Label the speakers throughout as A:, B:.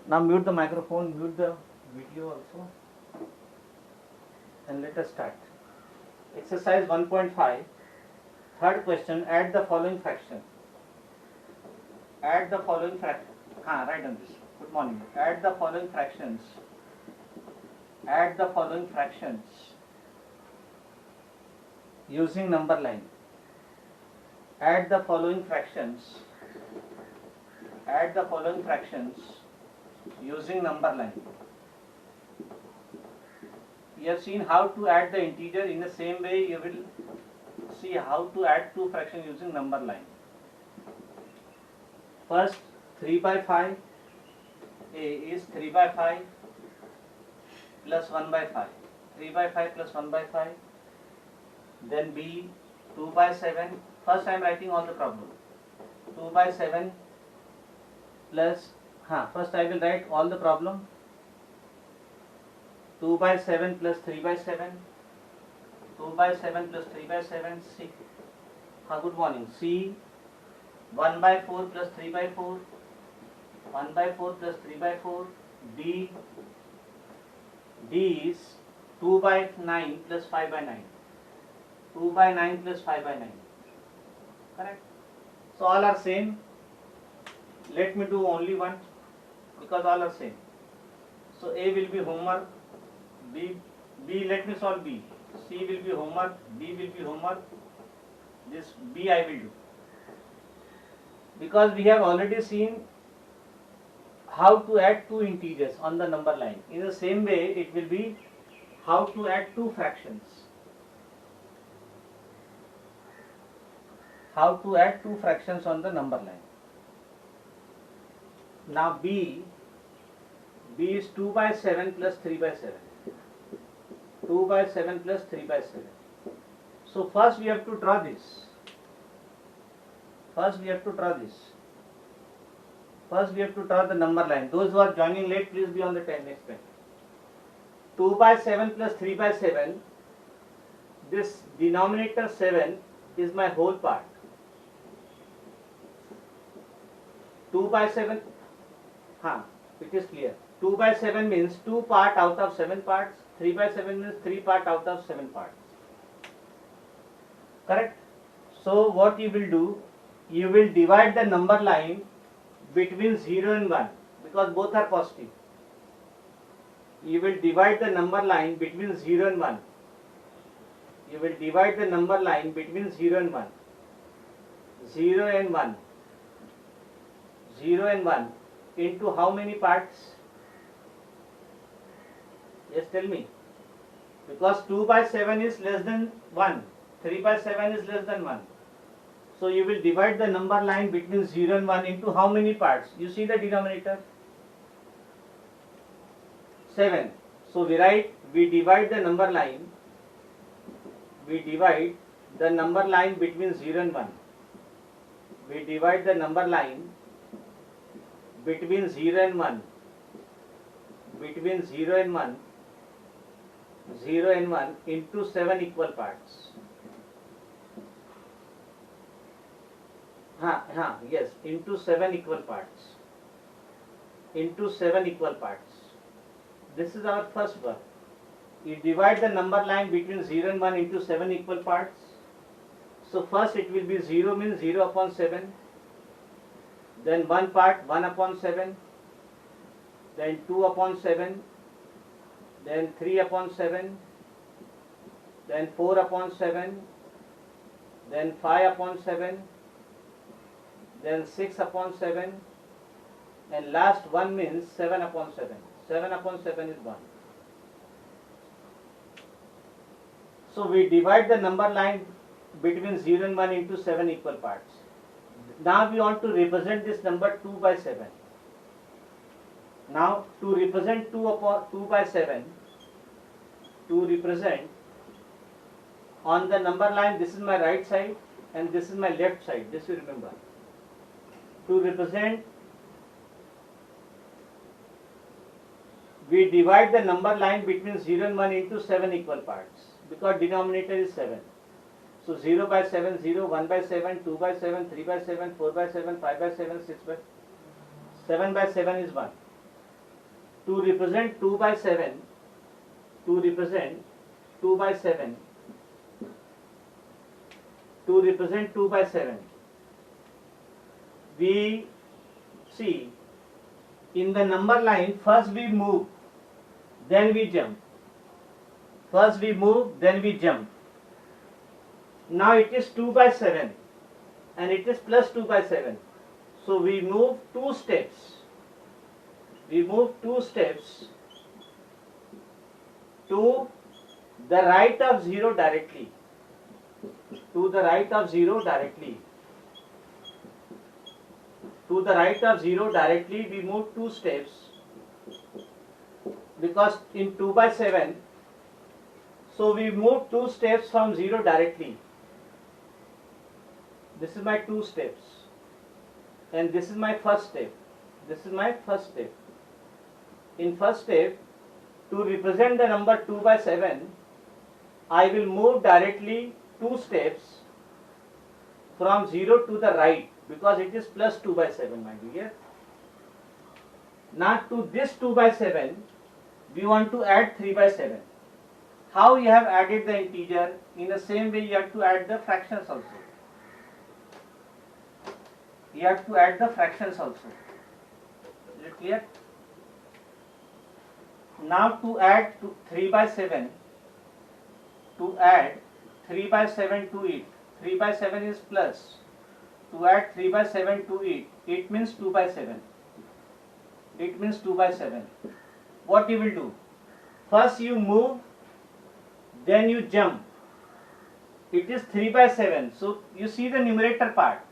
A: Now mute the microphone, mute the video also, and let us start. Exercise 1.5. Third question, add the following fraction. Add the following fraction. Write on this. Good morning. Add the following fractions. Add the following fractions using number line. Add the following fractions. Add the following fractions using number line. You have seen how to add the integer. In the same way, you will see how to add two fractions using number line. First, 3 by 5. A is 3 by 5 plus 1 by 5. 3 by 5 plus 1 by 5. Then B, 2 by 7. First I am writing all the problem. 2 by 7 plus, first I will write all the problem. 2 by 7 plus 3 by 7. 2 by 7 plus 3 by 7. C. Good morning. C, 1 by 4 plus 3 by 4. 1 by 4 plus 3 by 4. D is 2 by 9 plus 5 by 9. 2 by 9 plus 5 by 9. Correct? So all are same. Let me do only one because all are same. So A will be homework. B let me solve B. C will be homework. D will be homework. This B I will do. Because we have already seen how to add two integers on the number line. In the same way, it will be how to add two fractions. How to add two fractions on the number line. Now B is 2 by 7 plus 3 by 7. 2 by 7 plus 3 by 7. So first we have to draw this. First we have to draw the number line. Those who are joining late, please be on the next page. 2 by 7 plus 3 by 7. This denominator 7 is my whole part. 2 by 7, it is clear. 2 by 7 means 2 part out of 7 parts. 3 by 7 means 3 part out of 7 parts. Correct? So what you will do, you will divide the number line between 0 and 1 because both are positive. You will divide the number line between 0 and 1. You will divide the number line between 0 and 1. 0 and 1. 0 and 1 into how many parts? Yes, tell me. Because 2 by 7 is less than 1. 3 by 7 is less than 1. So you will divide the number line between 0 and 1 into how many parts? You see the denominator? 7. So we divide the number line. We divide the number line between 0 and 1. We divide the number line between 0 and 1. Between 0 and 1. 0 and 1 into 7 equal parts. Yes, into 7 equal parts. Into 7 equal parts. This is our first work. You divide the number line between 0 and 1 into 7 equal parts. So first it will be 0 means 0 upon 7. Then one part 1 upon 7. Then 2 upon 7. Then 3 upon 7. Then 4 upon 7. Then 5 upon 7. Then 6 upon 7, and last 1 means 7 upon 7. 7 upon 7 is 1. So we divide the number line between 0 and 1 into 7 equal parts. Now we want to represent this number 2 by 7. Now to represent 2 by 7, to represent on the number line, this is my right side and this is my left side. This you remember. To represent, we divide the number line between 0 and 1 into 7 equal parts because denominator is 7. So 0 by 7, 0, 1 by 7, 2 by 7, 3 by 7, 4 by 7, 5 by 7, 6 by 7 by 7 is 1. to represent 2 by 7, to represent 2 by 7, to represent 2 by 7, we see in the number line, first we move, then we jump. First we move, then we jump. Now it is 2 by 7 and it is plus 2 by 7. So we move 2 steps. We move 2 steps to the right of 0 directly. To the right of 0 directly. To the right of 0 directly we move 2 steps, because in 2 by 7, so we move 2 steps from 0 directly. This is my 2 steps and this is my first step. This is my first step. In first step, to represent the number 2 by 7, I will move directly 2 steps from 0 to the right, because it is plus 2 by 7, my dear. Now to this 2 by 7, we want to add 3 by 7. How you have added the integer? In the same way you have to add the fractions also. You have to add the fractions also. Is it clear? Now to add 3 by 7, to add 3 by 7 to it, 3 by 7 is plus. To add 3 by 7 to it means 2 by 7. It means 2 by 7. What you will do? First you move, then you jump. It is 3 by 7. So you see the numerator part.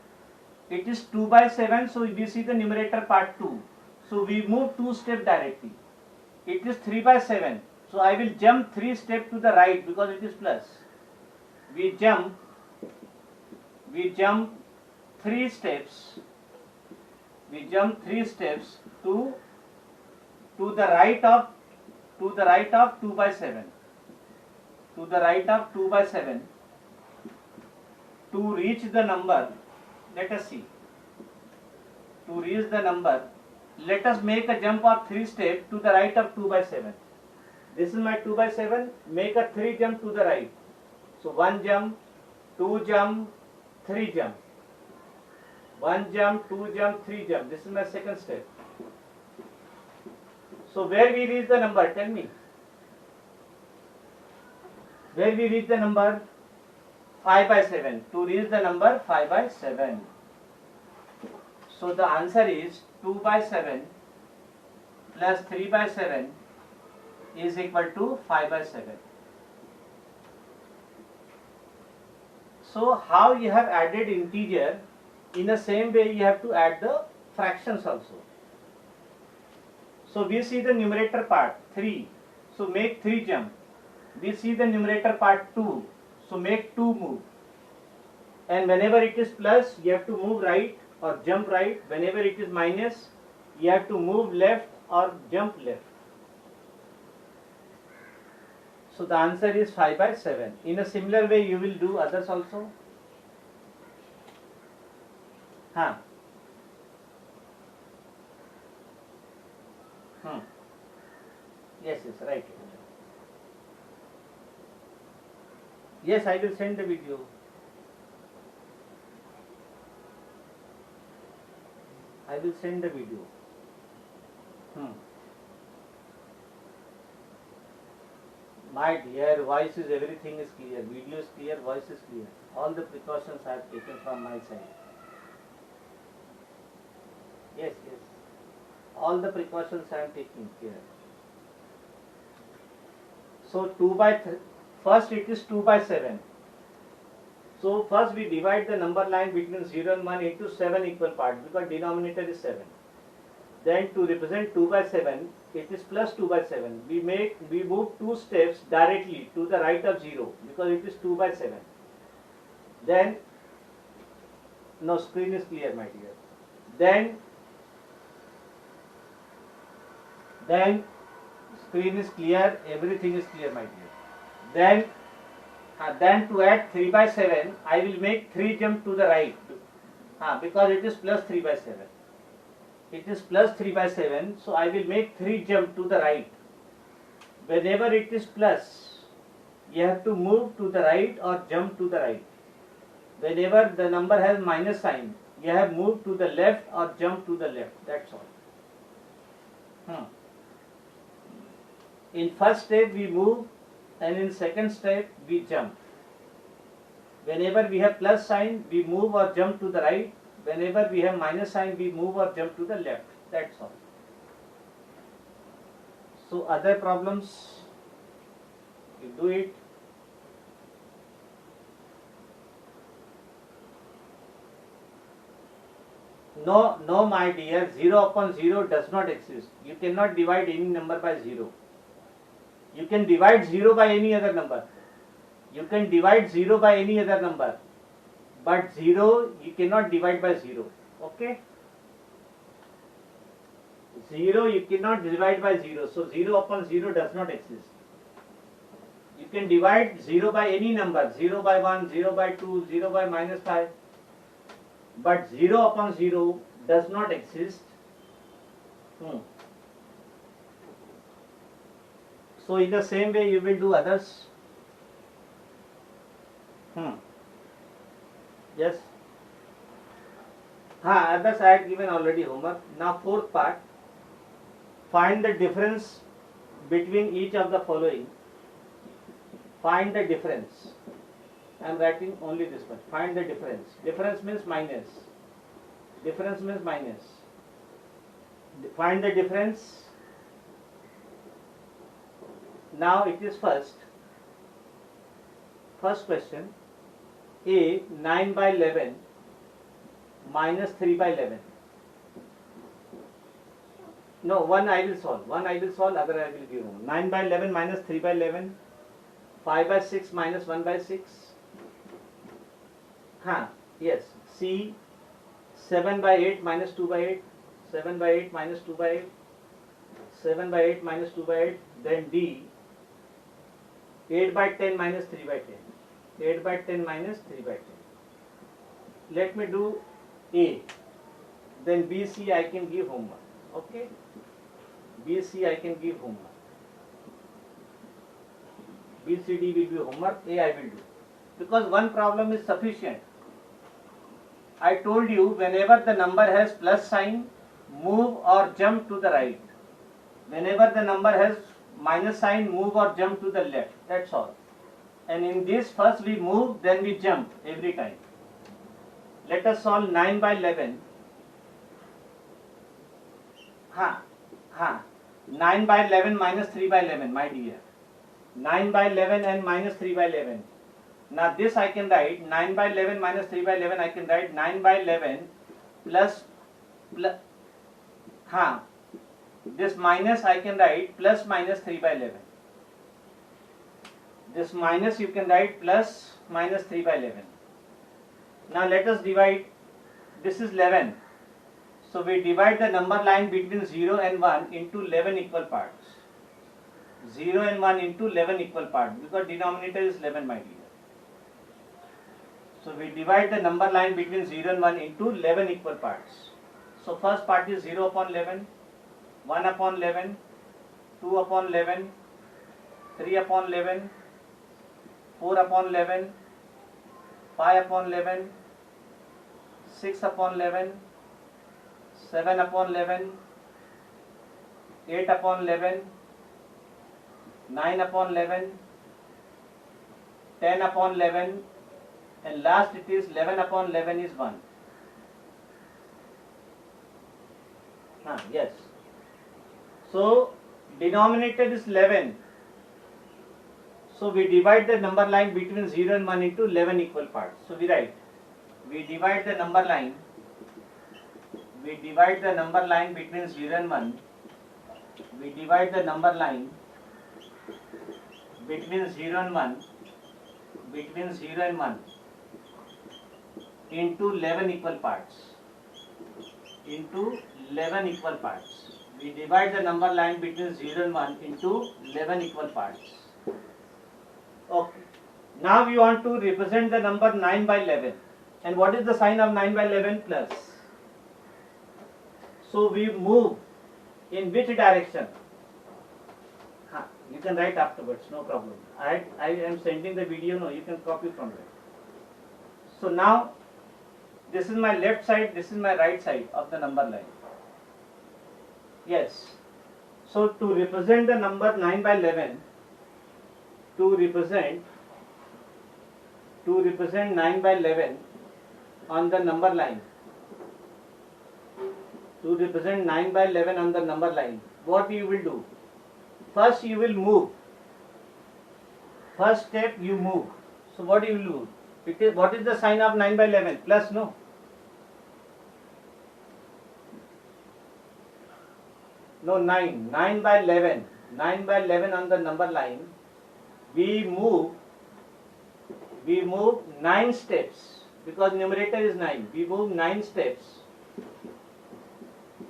A: It is 2 by 7. So we see the numerator part 2. So we move 2 steps directly. It is 3 by 7. So I will jump 3 steps to the right because it is plus. We jump 3 steps. We jump 3 steps to the right of 2 by 7. To the right of 2 by 7 to reach the number. Let us see. To reach the number, let us make a jump of 3 steps to the right of 2 by 7. This is my 2 by 7. Make a 3 jump to the right. So 1 jump, 2 jump, 3 jump. 1 jump, 2 jump, 3 jump. This is my second step. So where we reach the number? Tell me. Where we reach the number? 5 by 7. To reach the number 5 by 7. So the answer is 2 by 7 plus 3 by 7 is equal to 5 by 7. So how you have added integer, in the same way you have to add the fractions also. So we see the numerator part 3, so make 3 jump. We see the numerator part 2, so make 2 move. And whenever it is plus, you have to move right or jump right. Whenever it is minus, you have to move left or jump left. So the answer is 5 by 7. In a similar way you will do others also. Yes, right. Yes, I will send the video. I will send the video. My dear, voice is, everything is clear. Video is clear, voice is clear. All the precautions I have taken from my side. Yes. All the precautions I am taking here. So 2 by first it is 2 by 7. So first we divide the number line between 0 and 1 into 7 equal parts, because denominator is 7. Then to represent 2 by 7, it is plus 2 by 7. We move 2 steps directly to the right of 0 because it is 2 by 7. Then, no, screen is clear, my dear. Then screen is clear, everything is clear, my dear. Then to add 3 by 7, I will make 3 jump to the right because it is plus 3 by 7. it is plus 3 by 7, so I will make 3 jump to the right. Whenever it is plus, you have to move to the right or jump to the right. Whenever the number has minus sign, you have moved to the left or jump to the left. That's all. In first step we move, and in second step we jump. Whenever we have plus sign, we move or jump to the right. Whenever we have minus sign, we move or jump to the left. That's all. So other problems, you do it. No, my dear, 0 upon 0 does not exist. You cannot divide any number by 0. You can divide 0 by any other number. You can divide 0 by any other number. But 0, you cannot divide by 0. Okay? 0, you cannot divide by 0. So 0 upon 0 does not exist. You can divide 0 by any number. 0 by 1, 0 by 2, 0 by minus 5. But 0 upon 0 does not exist. So in the same way you will do others. Yes. Others I had given already homework. Now fourth part. Find the difference between each of the following. Find the difference. I am writing only this one. Find the difference. Difference means minus. Difference means minus. Find the difference. Now it is first question. A 9 by 11 minus 3 by 11. No, one I will solve, other I will give home. 9 by 11 minus 3 by 11, 5 by 6 minus 1 by 6. Yes. C 7 by 8 minus 2 by 8, 7 by 8 minus 2 by 8, 7 by 8 minus 2 by 8. Then D 8 by 10 minus 3 by 10. 8 by 10 minus 3 by 10. Let me do A. Then B, C I can give homework. Okay? B, C I can give homework. B, C, D will be homework. A I will do. Because one problem is sufficient. I told you whenever the number has plus sign, move or jump to the right. Whenever the number has minus sign, move or jump to the left. That's all. And in this, first we move, then we jump every time. Let us solve 9 by 11. 9 by 11 minus 3 by 11, my dear. 9 by 11 and minus 3 by 11. Now this I can write 9 by 11 minus 3 by 11. I can write 9 by 11 plus this minus I can write plus minus 3 by 11. This minus you can write plus minus 3 by 11. Now let us divide. This is 11. So we divide the number line between 0 and 1 into 11 equal parts. 0 and 1 into 11 equal parts, because denominator is 11, my dear. So we divide the number line between 0 and 1 into 11 equal parts. So first part is 0 upon 11, 1 upon 11, 2 upon 11, 3 upon 11, 4 upon 11, 5 upon 11, 6 upon 11, 7 upon 11, 8 upon 11, 9 upon 11, 10 upon 11, and last it is 11 upon 11 is 1. Yes. So denominator is 11. So we divide the number line between 0 and 1 into 11 equal parts. So we write, we divide the number line between 0 and 1. We divide the number line between 0 and 1 into 11 equal parts. We divide the number line between 0 and 1 into 11 equal parts. Okay. Now we want to represent the number 9 by 11. And what is the sign of 9 by 11? Plus. So we move in which direction? You can write afterwards, no problem. I am sending the video, no, you can copy from there. So now, this is my left side, this is my right side of the number line. Yes. So to represent the number 9 by 11, to represent 9 by 11 on the number line, to represent 9 by 11 on the number line, what you will do? First you will move. First step you move. So what you will do? What is the sign of 9 by 11? Plus, no? No, 9. 9 by 11. 9 by 11 on the number line. We move 9 steps. Because numerator is 9. We move 9 steps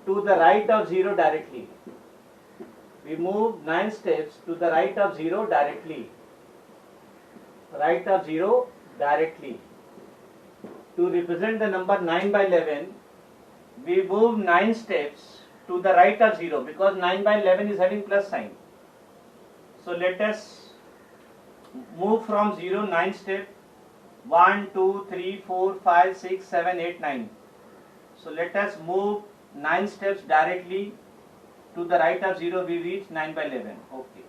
A: to the right of 0 directly. We move 9 steps to the right of 0 directly. Right of 0 directly. To represent the number 9 by 11, we move 9 steps to the right of 0 because 9 by 11 is having plus sign. So let us move from 0 9 steps. 1, 2, 3, 4, 5, 6, 7, 8, 9. So let us move 9 steps directly to the right of 0, we reach 9 by 11. Okay.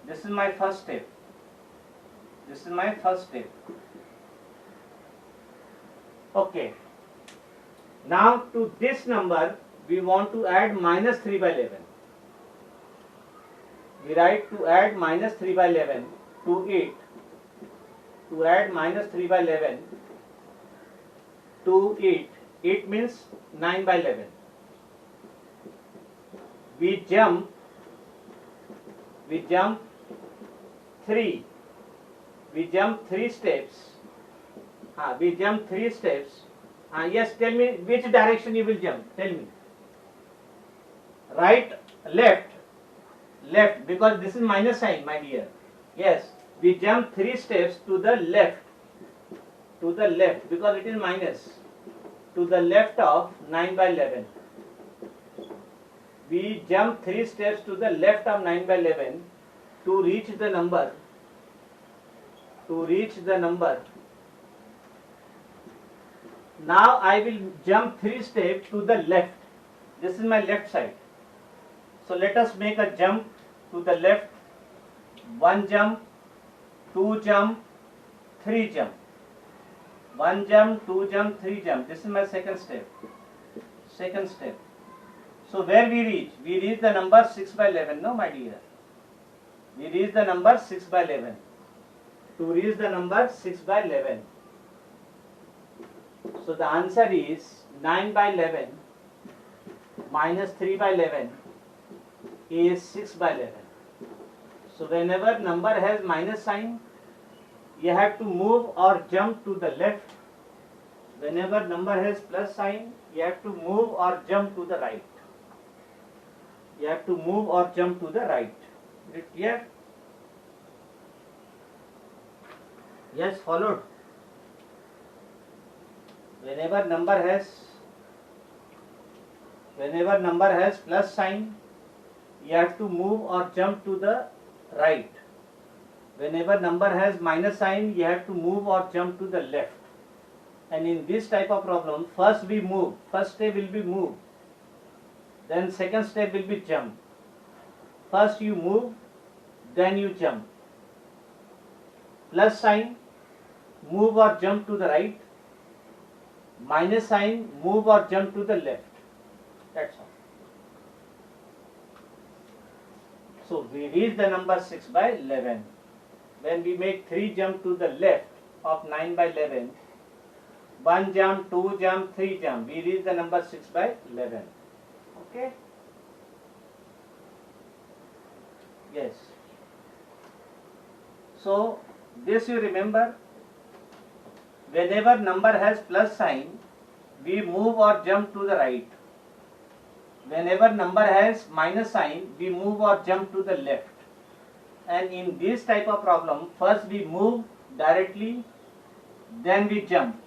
A: This is my first step. This is my first step. Okay. Now to this number, we want to add minus 3 by 11. We write to add minus 3 by 11 to 8. To add minus 3 by 11 to 8. 8 means 9 by 11. We jump 3. We jump 3 steps. We jump 3 steps. Yes, tell me which direction you will jump. Tell me. Right, left. Left, because this is minus sign, my dear. Yes, we jump 3 steps to the left. To the left, because it is minus. To the left of 9 by 11. We jump 3 steps to the left of 9 by 11 to reach the number. Now I will jump 3 steps to the left. This is my left side. So let us make a jump to the left. 1 jump, 2 jump, 3 jump. 1 jump, 2 jump, 3 jump. This is my second step. Second step. So where we reach? We reach the number 6 by 11. No, my dear. We reach the number 6 by 11. To reach the number 6 by 11. So the answer is 9 by 11 minus 3 by 11 is 6 by 11. So whenever number has minus sign, you have to move or jump to the left. Whenever number has plus sign, you have to move or jump to the right. You have to move or jump to the right. Is it clear? Yes, followed. Whenever number has plus sign, you have to move or jump to the right. Whenever number has minus sign, you have to move or jump to the left. And in this type of problem, first we move. First step will be move. Then second step will be jump. First you move, then you jump. Plus sign, move or jump to the right. Minus sign, move or jump to the left. That's all. So we reach the number 6 by 11. When we make 3 jump to the left of 9 by 11, 1 jump, 2 jump, 3 jump, we reach the number 6 by 11. Okay? Yes. So this you remember. Whenever number has plus sign, we move or jump to the right. Whenever number has minus sign, we move or jump to the left. And in this type of problem, first we move directly, then we jump.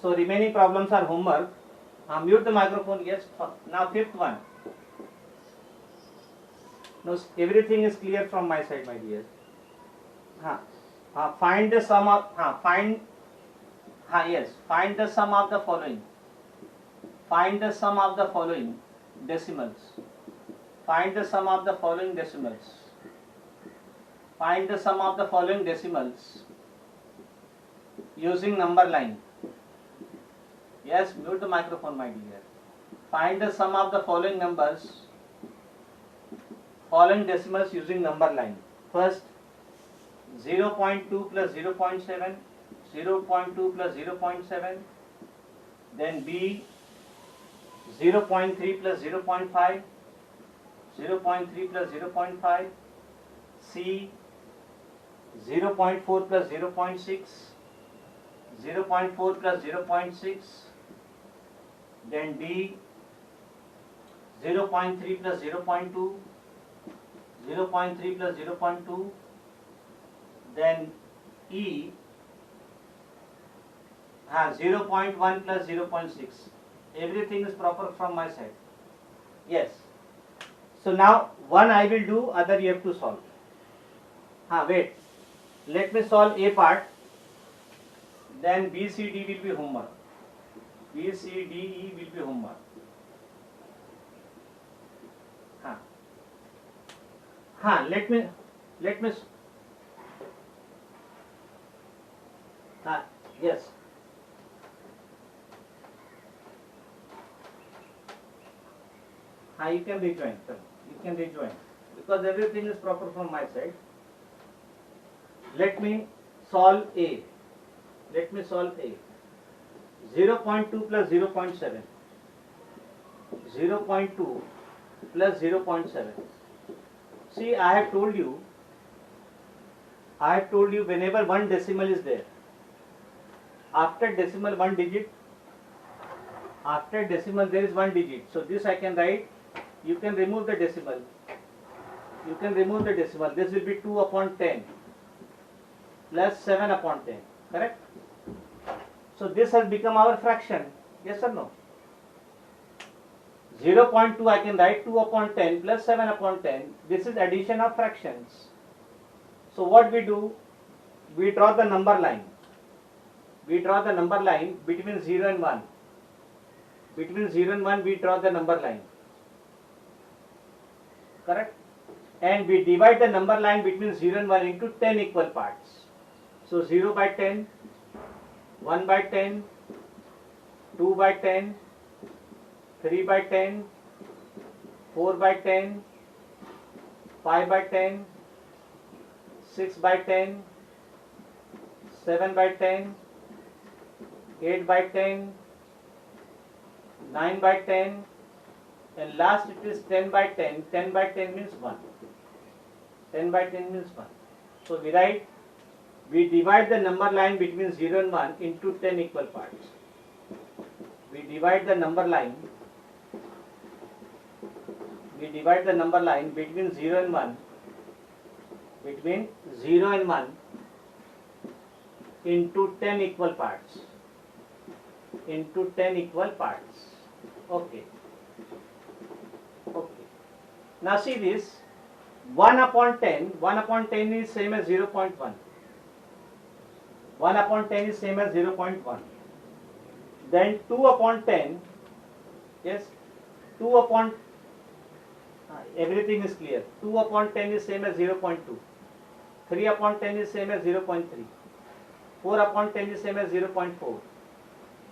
A: So remaining problems are homework. Mute the microphone. Yes. Now fifth one. No, everything is clear from my side, my dear. Find the sum of find the sum of the following. Find the sum of the following decimals. Find the sum of the following decimals. Find the sum of the following decimals using number line. Yes, mute the microphone, my dear. Find the sum of the following numbers, following decimals using number line. First, 0.2 plus 0.7, 0.2 plus 0.7, then B, 0.3 plus 0.5, 0.3 plus 0.5, C, 0.4 plus 0.6, 0.4 plus 0.6, then D, 0.3 plus 0.2, 0.3 plus 0.2, then E, 0.1 plus 0.6. Everything is proper from my side. Yes. So now one I will do, other you have to solve. Wait. Let me solve A part. Then B, C, D will be homework. B, C, D, E will be homework. Let me yes. You can rejoin. You can rejoin because everything is proper from my side. Let me solve A. Let me solve A. 0.2 plus 0.7. 0.2 plus 0.7. See, I have told you whenever one decimal is there, after decimal one digit, after decimal there is one digit. So this I can write, you can remove the decimal. You can remove the decimal. This will be 2 upon 10 plus 7 upon 10. Correct? So this has become our fraction. Yes or no? 0.2 I can write 2 upon 10 plus 7 upon 10. This is addition of fractions. So what we do? We draw the number line. We draw the number line between 0 and 1. Between 0 and 1 we draw the number line. Correct? And we divide the number line between 0 and 1 into 10 equal parts. So 0 by 10, 1 by 10, 2 by 10, 3 by 10, 4 by 10, 5 by 10, 6 by 10, 7 by 10, 8 by 10, 9 by 10, and last it is 10 by 10. 10 by 10 means 1. 10 by 10 means 1. So we divide the number line between 0 and 1 into 10 equal parts. We divide the number line between 0 and 1 into 10 equal parts. Okay. Now see this, 1 upon 10 is same as 0.1. 1 upon 10 is same as 0.1. Then 2 upon 10, yes, 2 upon, everything is clear. 2 upon 10 is same as 0.2. 3 upon 10 is same as 0.3. 4 upon 10 is same as 0.4.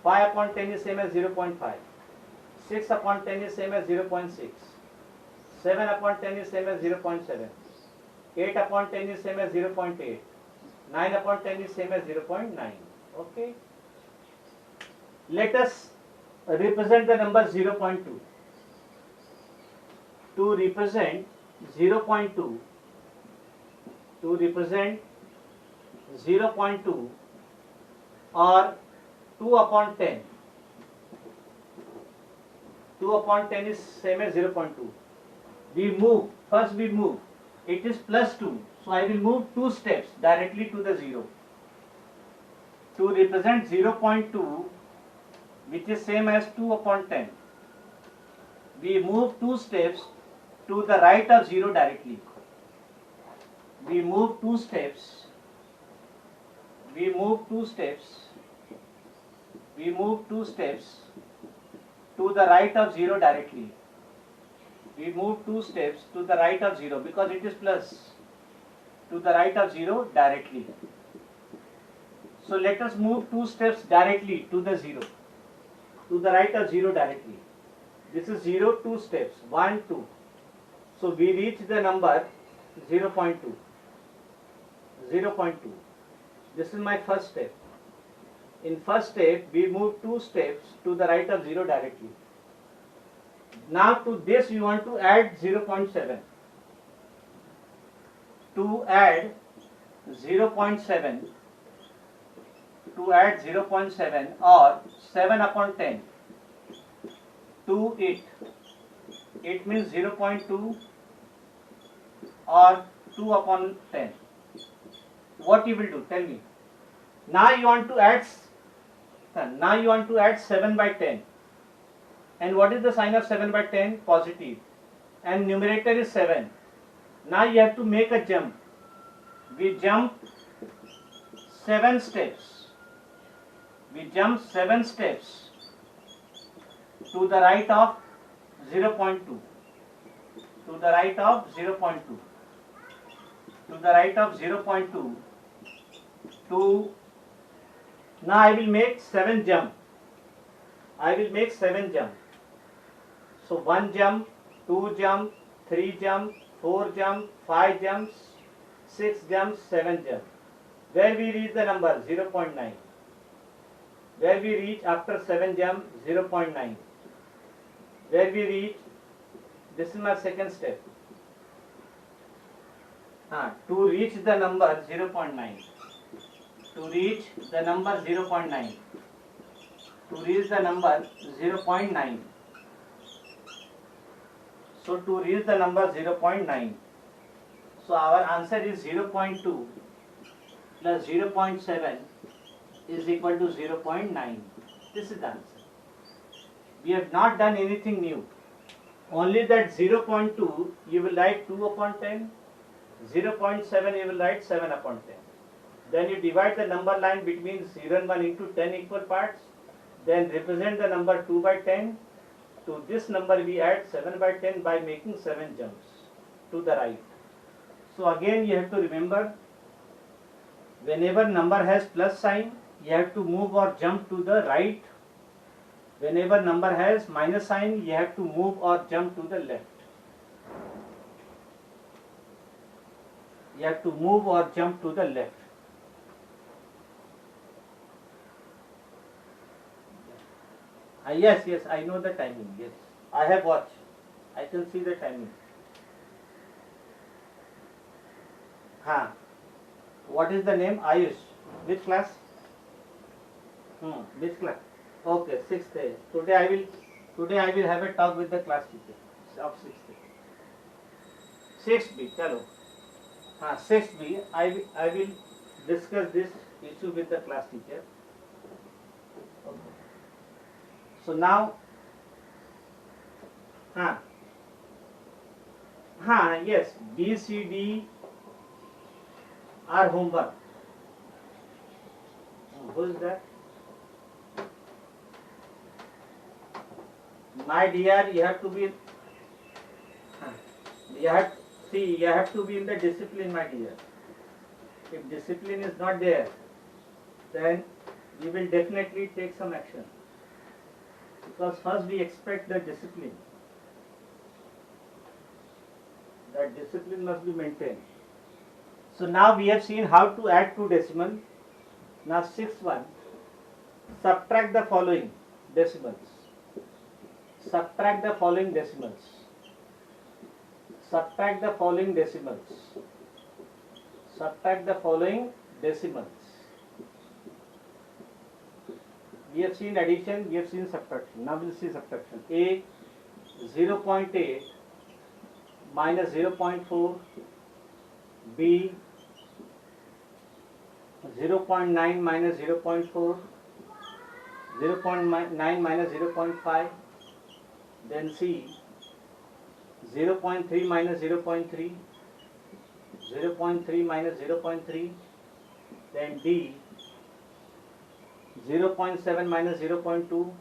A: 5 upon 10 is same as 0.5. 6 upon 10 is same as 0.6. 7 upon 10 is same as 0.7. 8 upon 10 is same as 0.8. 9 upon 10 is same as 0.9. Okay. Let us represent the number 0.2. To represent 0.2, or 2 upon 10. 2 upon 10 is same as 0.2. First we move. It is plus 2. So I will move 2 steps directly to the 0. To represent 0.2, which is same as 2 upon 10. We move 2 steps to the right of 0 directly. We move 2 steps. We move 2 steps. We move 2 steps to the right of 0 directly. We move 2 steps to the right of 0 because it is plus. To the right of 0 directly. So let us move 2 steps directly to the 0. To the right of 0 directly. This is 0, 2 steps. 1, 2. So we reach the number 0.2. 0.2. This is my first step. In first step, we move 2 steps to the right of 0 directly. Now to this we want to add 0.7. To add 0.7, to add 0.7 or 7 upon 10 to it. It means 0.2 or 2 upon 10. What you will do? Tell me. Now you want to add 7 by 10. And what is the sign of 7 by 10? Positive. And numerator is 7. Now you have to make a jump. We jump 7 steps. We jump 7 steps to the right of 0.2. To the right of 0.2. To the right of 0.2. To now I will make 7 jump. I will make 7 jump. So 1 jump, 2 jump, 3 jump, 4 jump, 5 jumps, 6 jumps, 7 jumps. Where we reach the number 0.9. Where we reach after 7 jump 0.9. Where we reach, this is my second step. To reach the number 0.9. To reach the number 0.9. To reach the number 0.9. So to reach the number 0.9. So our answer is 0.2 plus 0.7 is equal to 0.9. This is the answer. We have not done anything new. Only that 0.2 you will write 2 upon 10. 0.7 you will write 7 upon 10. Then you divide the number line between 0 and 1 into 10 equal parts. Then represent the number 2 by 10. To this number we add 7 by 10 by making 7 jumps to the right. So again you have to remember, whenever number has plus sign, you have to move or jump to the right. Whenever number has minus sign, you have to move or jump to the left. You have to move or jump to the left. Yes, I know the timing. Yes, I have watched. I can see the timing. What is the name? Ayush. Which class? Which class? Okay, 6th day. Today I will have a talk with the class teacher of 6th day. 6th B. Chalo. 6th B. I will discuss this issue with the class teacher. Okay. So now, yes, B, C, D are homework. Who is that? My dear, you have to be. You have to be in the discipline, my dear. If discipline is not there, then we will definitely take some action. Because first we expect the discipline. That discipline must be maintained. So now we have seen how to add two decimals. Now 6th one, subtract the following decimals. Subtract the following decimals. Subtract the following decimals. Subtract the following decimals. We have seen addition, we have seen subtraction. Now we will see subtraction. A 0.8 minus 0.4, B 0.9 minus 0.4, 0.9 minus 0.5, then C 0.3 minus 0.3, 0.3 minus 0.3, then D 0.7 minus 0.2,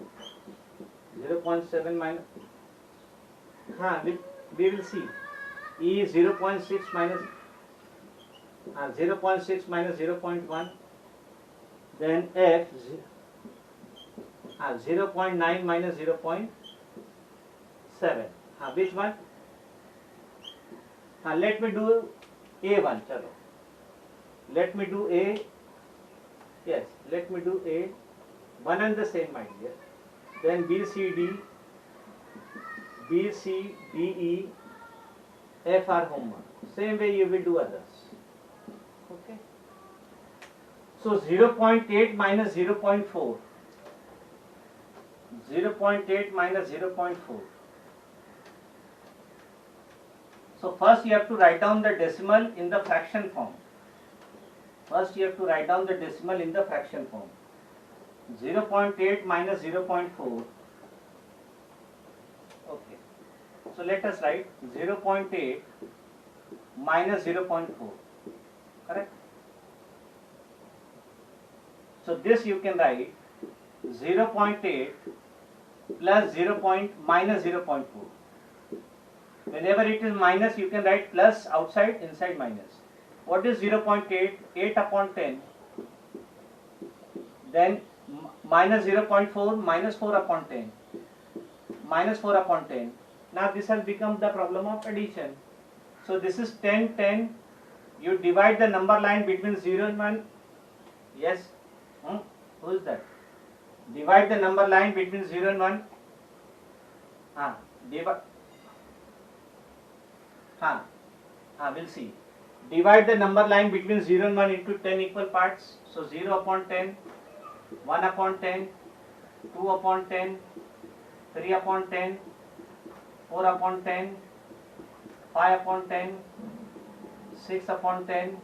A: 0.7 minus, we will see. E 0.6 minus 0.6 minus 0.1, then F 0.9 minus 0.7. Which one? Let me do A1. Chalo. Let me do A. Yes, let me do A. One and the same, my dear. Then B, C, D, B, C, D, E, F are homework. Same way you will do others. Okay. So 0.8 minus 0.4. 0.8 minus 0.4. So first you have to write down the decimal in the fraction form. First you have to write down the decimal in the fraction form. 0.8 minus 0.4. Okay. So let us write 0.8 minus 0.4. Correct? So this you can write 0.8 plus 0. Minus 0.4. Whenever it is minus, you can write plus outside, inside minus. What is 0.8? 8 upon 10. Then minus 0.4, minus 4 upon 10. Minus 4 upon 10. Now this has become the problem of addition. So this is 10, 10. You divide the number line between 0 and 1. Yes? Who is that? Divide the number line between 0 and 1. Divide. We'll see. Divide the number line between 0 and 1 into 10 equal parts. So 0 upon 10, 1 upon 10, 2 upon 10, 3 upon 10, 4 upon 10, 5 upon 10, 6 upon 10,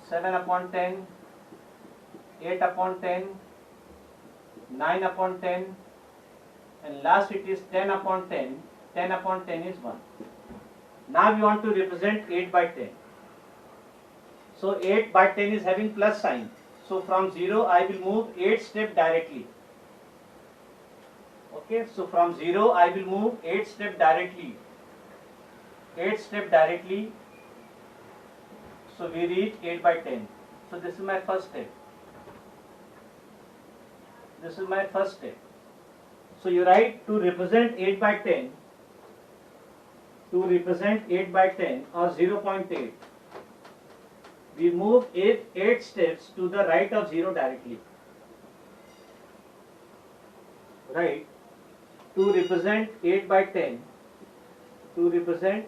A: 7 upon 10, 8 upon 10, 9 upon 10, and last it is 10 upon 10. 10 upon 10 is 1. Now we want to represent 8 by 10. So 8 by 10 is having plus sign. So from 0 I will move 8 step directly. Okay, so from 0 I will move 8 step directly. 8 step directly. So we reach 8 by 10. So this is my first step. This is my first step. So you write to represent 8 by 10. To represent 8 by 10 or 0.8. We move 8 steps to the right of 0 directly. Right. To represent 8 by 10. To represent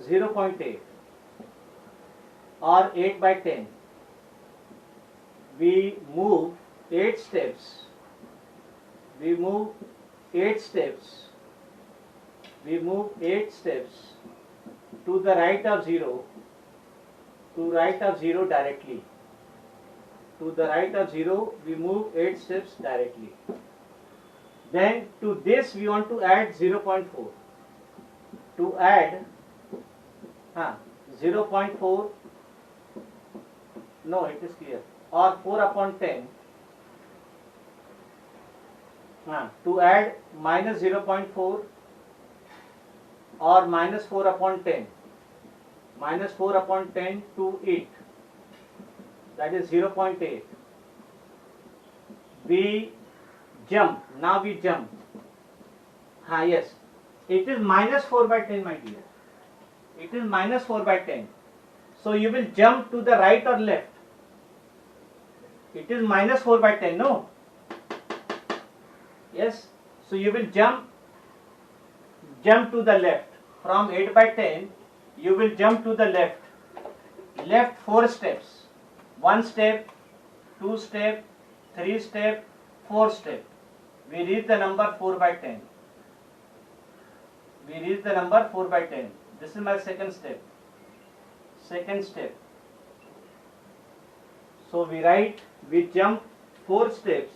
A: 0.8 or 8 by 10. We move 8 steps. We move 8 steps. We move 8 steps to the right of 0. To right of 0 directly. To the right of 0, we move 8 steps directly. Then to this we want to add 0.4. To add 0.4, no, it is clear, or 4 upon 10. To add minus 0.4 or minus 4 upon 10. Minus 4 upon 10 to 8. That is 0.8. We jump. Now we jump. Yes. It is minus 4 by 10, my dear. It is minus 4 by 10. So you will jump to the right or left. It is minus 4 by 10, no? Yes. So you will jump to the left. From 8 by 10, you will jump to the left. Left 4 steps. 1 step, 2 step, 3 step, 4 step. We reach the number 4 by 10. We reach the number 4 by 10. This is my second step. Second step. So we write, we jump 4 steps.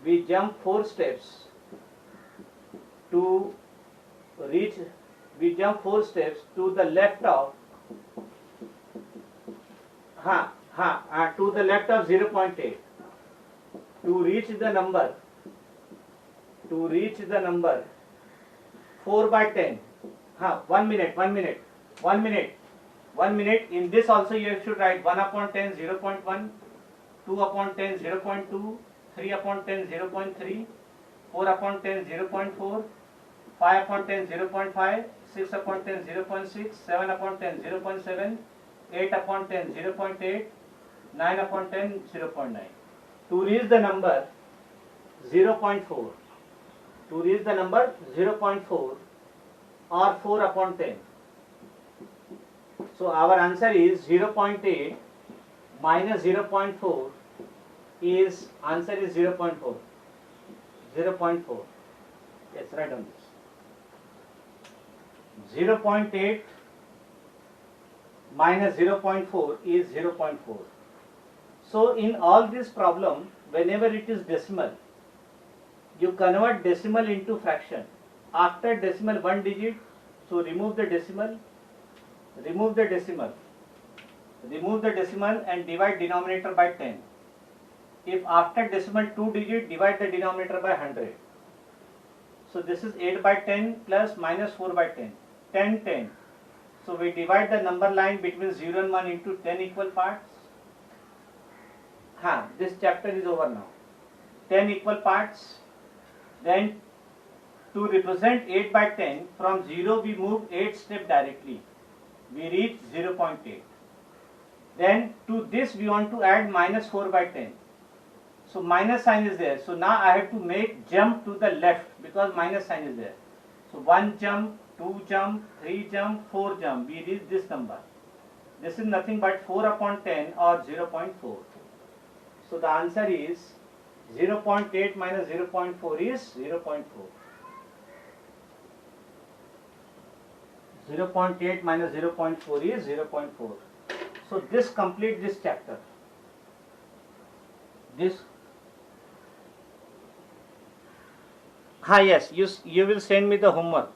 A: We jump 4 steps to reach. We jump 4 steps to the left of. To the left of 0.8 to reach the number. To reach the number 4 by 10. 1 minute. In this also you should write 1 upon 10 0.1, 2 upon 10 0.2, 3 upon 10 0.3, 4 upon 10 0.4, 5 upon 10 0.5, 6 upon 10 0.6, 7 upon 10 0.7, 8 upon 10 0.8, 9 upon 10 0.9. To reach the number 0.4. To reach the number 0.4 or 4 upon 10. So our answer is 0.8 minus 0.4 is answer is 0.4. 0.4. Yes, write on this. 0.8 minus 0.4 is 0.4. So in all this problem, whenever it is decimal, you convert decimal into fraction. After decimal 1 digit, so remove the decimal and divide denominator by 10. If after decimal 2 digit, divide the denominator by 100. So this is 8 by 10 plus minus 4 by 10. 10, 10. So we divide the number line between 0 and 1 into 10 equal parts. This chapter is over now. 10 equal parts. Then to represent 8 by 10, from 0 we move 8 step directly. We reach 0.8. Then to this we want to add minus 4 by 10. So minus sign is there. So now I have to make jump to the left because minus sign is there. So 1 jump, 2 jump, 3 jump, 4 jump. We reach this number. This is nothing but 4 upon 10 or 0.4. So the answer is 0.8 minus 0.4 is 0.4. 0.8 minus 0.4 is 0.4. So this completes this chapter. Yes, you will send me the homework.